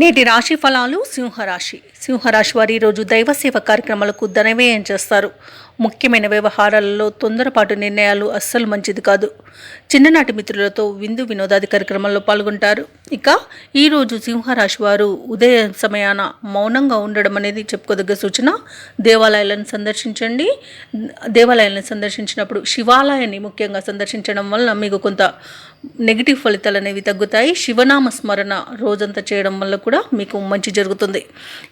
నేటి రాశి ఫలాలు సింహరాశి వారి ఈరోజు దైవ సేవ కార్యక్రమాలకు ధనవ్యయం చేస్తారు. ముఖ్యమైన వ్యవహారాలలో తొందరపాటు నిర్ణయాలు అస్సలు మంచిది కాదు. చిన్ననాటి మిత్రులతో విందు వినోదాది కార్యక్రమాల్లో పాల్గొంటారు. ఇక ఈరోజు సింహరాశి వారు ఉదయ సమయాన మౌనంగా ఉండడం అనేది చెప్పుకోదగ్గ సూచన. దేవాలయాలను సందర్శించండి. దేవాలయాలను సందర్శించినప్పుడు శివాలయాన్ని ముఖ్యంగా సందర్శించడం వల్ల మీకు కొంత నెగిటివ్ ఫలితాలు అనేవి తగ్గుతాయి. శివనామ స్మరణ రోజంతా చేయడం వల్ల కూడా మీకు మంచి జరుగుతుంది.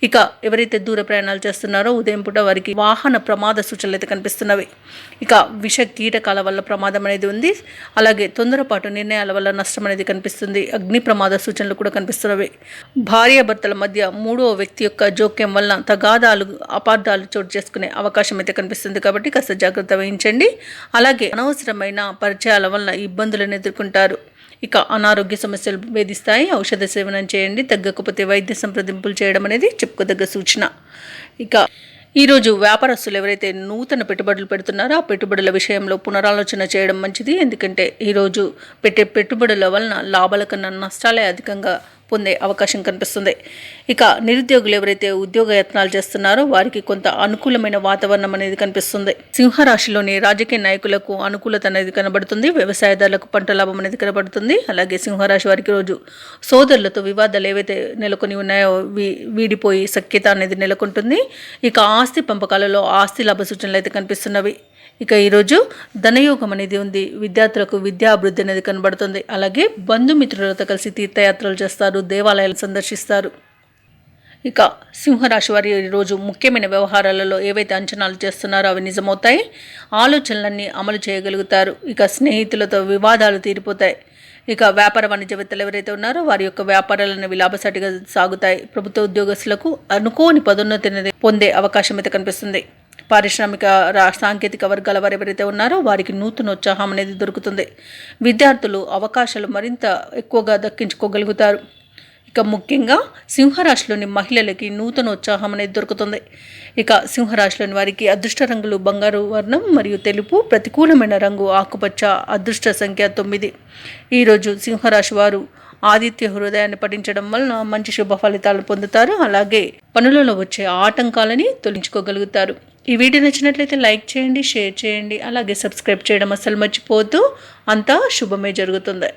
ఇక ఎవరైతే దూర ప్రయాణాలు చేస్తున్నారో ఉదయం పూట వారికి వాహన ప్రమాద సూచనలు అయితే కనిపిస్తున్నవి. ఇక విష కీటకాల వల్ల ప్రమాదం అనేది ఉంది. అలాగే తొందరపాటు నిర్ణయాల వల్ల నష్టం అనేది కనిపిస్తుంది. అగ్ని ప్రమాద సూచనలు కూడా కనిపిస్తున్నవి. భార్యాభర్తల మధ్య మూడో వ్యక్తి యొక్క జోక్యం వలన తగాదాలు అపార్థాలు చోటు చేసుకునే అవకాశం అయితే కనిపిస్తుంది. కాబట్టి కాస్త జాగ్రత్త వహించండి. అలాగే అనవసరమైన పరిచయాల వలన ఇబ్బందులను ఎదుర్కొంటారు. ఇక అనారోగ్య సమస్యలు వేధిస్తాయి. ఔషధ సేవనం చేయండి. తగ్గకపోతే వైద్య సంప్రదింపులు చేయడం అనేది చెప్పుకోదగ్గ సూచన. ఇక ఈరోజు వ్యాపారస్తులు ఎవరైతే నూతన పెట్టుబడులు పెడుతున్నారో ఆ పెట్టుబడుల విషయంలో పునరాలోచన చేయడం మంచిది. ఎందుకంటే ఈరోజు పెట్టే పెట్టుబడుల వలన లాభాల కన్నా నష్టాలే అధికంగా పొందే అవకాశం కనిపిస్తుంది. ఇక నిరుద్యోగులు ఎవరైతే ఉద్యోగ యత్నాలు చేస్తున్నారో వారికి కొంత అనుకూలమైన వాతావరణం అనేది కనిపిస్తుంది. సింహరాశిలోని రాజకీయ నాయకులకు అనుకూలత అనేది కనబడుతుంది. వ్యవసాయదారులకు పంట లాభం అనేది కనబడుతుంది. అలాగే సింహరాశి వారికి రోజు సోదరులతో వివాదాలు ఏవైతే నెలకొని ఉన్నాయో వీడిపోయి సఖ్యత అనేది నెలకొంటుంది. ఇక ఆస్తి పంపకాలలో ఆస్తి లాభ సూచనలు అయితే కనిపిస్తున్నవి. ఇక ఈరోజు ధనయోగం అనేది ఉంది. విద్యార్థులకు విద్యా అభివృద్ధి అనేది కనబడుతుంది. అలాగే బంధుమిత్రులతో కలిసి తీర్థయాత్రలు చేస్తారు. దేవాలయాలు సందర్శిస్తారు. ఇక సింహరాశి వారి ఈరోజు ముఖ్యమైన వ్యవహారాలలో ఏవైతే అంచనాలు చేస్తున్నారో అవి నిజమవుతాయి. ఆలోచనలన్నీ అమలు చేయగలుగుతారు. ఇక స్నేహితులతో వివాదాలు తీరిపోతాయి. ఇక వ్యాపార వాణిజ్యవేత్తలు ఎవరైతే ఉన్నారో వారి యొక్క వ్యాపారాలను లాభసాటిగా సాగుతాయి. ప్రభుత్వ ఉద్యోగస్తులకు అనుకోని పదోన్నతి అనేది పొందే అవకాశం అయితే కనిపిస్తుంది. పారిశ్రామిక సాంకేతిక వర్గాల వారు ఎవరైతే ఉన్నారో వారికి నూతన ఉత్సాహం అనేది దొరుకుతుంది. విద్యార్థులు అవకాశాలు మరింత ఎక్కువగా దక్కించుకోగలుగుతారు. ఇక ముఖ్యంగా సింహరాశిలోని మహిళలకి నూతన ఉత్సాహం అనేది దొరుకుతుంది. ఇక సింహరాశిలోని వారికి అదృష్ట రంగులు బంగారు వర్ణం మరియు తెలుపు. ప్రతికూలమైన రంగు ఆకుపచ్చ. అదృష్ట సంఖ్య 9. ఈరోజు సింహరాశి వారు ఆదిత్య హృదయాన్ని పఠించడం వలన మంచి శుభ ఫలితాలు పొందుతారు. అలాగే పనులలో వచ్చే ఆటంకాలని తొలగించుకోగలుగుతారు. ఈ వీడియో నచ్చినట్లయితే లైక్ చేయండి, షేర్ చేయండి. అలాగే సబ్స్క్రైబ్ చేయడం అస్సలు మర్చిపోవద్దు. అంతా శుభమే జరుగుతుంది.